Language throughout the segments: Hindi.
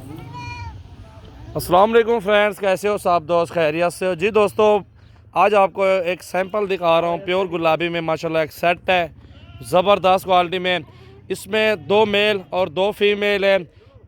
अस्सलाम वालेकुम फ्रेंड्स, कैसे हो सब दोस्त? खैरियत से हो जी? दोस्तों आज आपको एक सैंपल दिखा रहा हूँ प्योर गुलाबी में माशाल्लाह एक सेट है ज़बरदस्त क्वालिटी में। इसमें 2 मेल और 2 फीमेल है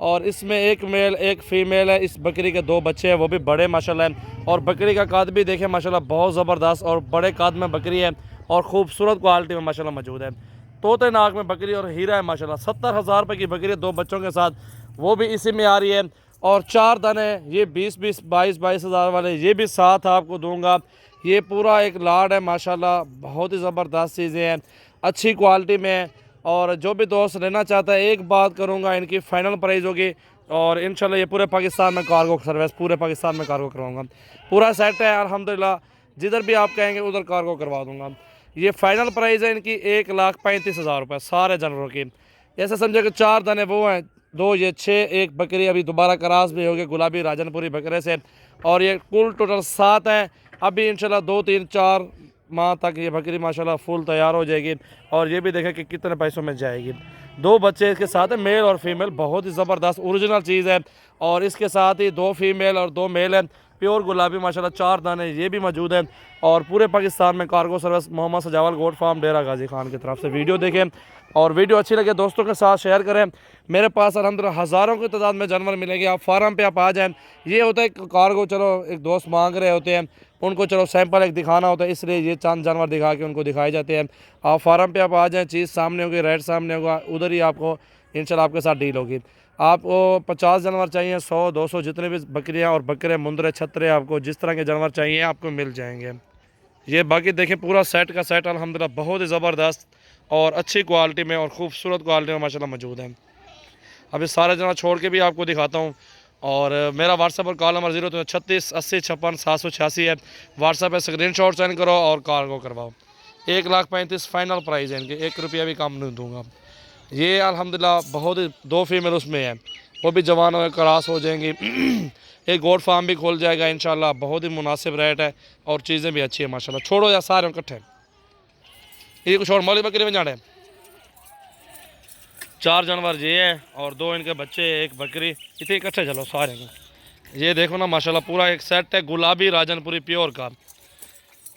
और इसमें 1 मेल 1 फीमेल है। इस बकरी के 2 बच्चे हैं, वो भी बड़े माशाल्लाह है। और बकरी का कद भी देखें माशाल्लाह बहुत ज़बरदस्त और बड़े कद में बकरी है और ख़ूबसूरत क्वालिटी में माशाल्लाह मौजूद है। तोते नाक में बकरी और हीरा है माशाल्लाह। 70,000 रुपये की बकरी है 2 बच्चों के साथ, वो भी इसी में आ रही है। और 4 दाने ये 20-20 22-22 हज़ार वाले ये भी साथ आपको दूंगा। ये पूरा एक लाड है माशाल्लाह, बहुत ही ज़बरदस्त चीज़ें हैं, अच्छी क्वालिटी में। और जो भी दोस्त लेना चाहता है, एक बात करूंगा, इनकी फ़ाइनल प्राइस होगी और इंशाल्लाह ये पूरे पाकिस्तान में कार्गो सर्विस पूरे पाकिस्तान में कार्गो करवाऊँगा। पूरा सेट है अल्हम्दुलिल्लाह, जिधर भी आप कहेंगे उधर कार्गो करवा दूँगा। ये फ़ाइनल प्राइस है इनकी 1,35,000 रुपये सारे जानवरों की। ऐसा समझे कि 4 दाने वो हैं, 2 ये 6, एक बकरी अभी दोबारा क्रॉस भी हो गई गुलाबी राजनपुरी बकरे से। और ये कुल टोटल 7 हैं। अभी इंशाल्लाह 2-3-4 माह तक ये बकरी माशाल्लाह फुल तैयार हो जाएगी। और ये भी देखें कि कितने पैसों में जाएगी। 2 बच्चे इसके साथ है, मेल और फीमेल, बहुत ही ज़बरदस्त ओरिजिनल चीज़ है। और इसके साथ ही 2 फीमेल और 2 मेल है, प्योर गुलाबी माशाल्लाह 4 दाने ये भी मौजूद है। और पूरे पाकिस्तान में कार्गो सर्विस मोहम्मद सजावल गोट फार्म डेरा गाजी खान की तरफ से। वीडियो देखें और वीडियो अच्छी लगे दोस्तों के साथ शेयर करें। मेरे पास अल्हम्दुलिल्लाह हज़ारों की तादाद में जानवर मिलेंगे। आप फार्म पे आप आ जाएं। ये होता है कार्गो, चलो एक दोस्त मांग रहे होते हैं, उनको चलो सैंपल एक दिखाना होता है, इसलिए ये चंद जानवर दिखा के उनको दिखाए जाते हैं। आप फार्म पे आप आ जाएँ, चीज़ सामने होगी, रेट सामने होगा, उधर ही आपको इंशाल्लाह आपके साथ डील होगी। आपको 50 जानवर चाहिए, 100-200 जितने भी बकरियां और बकरे मुंदरे छतरे, आपको जिस तरह के जानवर चाहिए आपको मिल जाएंगे। ये बाकी देखें पूरा सेट का सेट अल्हम्दुलिल्लाह बहुत ही ज़बरदस्त और अच्छी क्वालिटी में और ख़ूबसूरत क्वालिटी में माशाल्लाह मौजूद है। अभी सारे जानवर छोड़ के भी आपको दिखाता हूँ। और मेरा व्हाट्सएप और कॉल नंबर 036 80 56 786 है। व्हाट्सएप पे स्क्रीनशॉट सेंड करो और कार्गो करवाओ। 1,35,000 फाइनल प्राइस है इनके, 1 रुपया भी कम नहीं दूँगा। ये अल्हम्दुलिल्लाह बहुत ही 2 फीमेल उसमें है, वो भी जवान हो क्रॉस हो जाएंगी। एक गोट फार्म भी खोल जाएगा इंशाल्लाह। बहुत ही मुनासिब रेट है और चीज़ें भी अच्छी है माशाल्लाह। छोड़ो या सारे इकट्ठे, ये कुछ और मौली बकरी में जाने। 4 जानवर ये है और 2 इनके बच्चे, एक बकरी, इतने इकट्ठे चलो सारे के। ये देखो ना माशाल्लाह पूरा एक सेट है गुलाबी राजनपुरी प्योर का।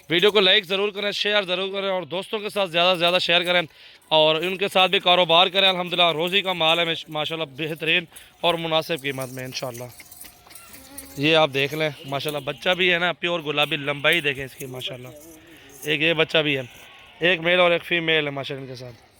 वीडियो को लाइक ज़रूर करें, शेयर ज़रूर करें और दोस्तों के साथ ज़्यादा से ज़्यादा शेयर करें और उनके साथ भी कारोबार करें। अल्हम्दुलिल्लाह रोज़ी का माल है माशाल्लाह, बेहतरीन और मुनासिब कीमत में इंशाल्लाह। ये आप देख लें माशाल्लाह, बच्चा भी है ना प्योर गुलाबी, लंबाई देखें इसकी माशाल्लाह। एक ये बच्चा भी है, एक मेल और एक फीमेल है माशाल्लाह इनके साथ।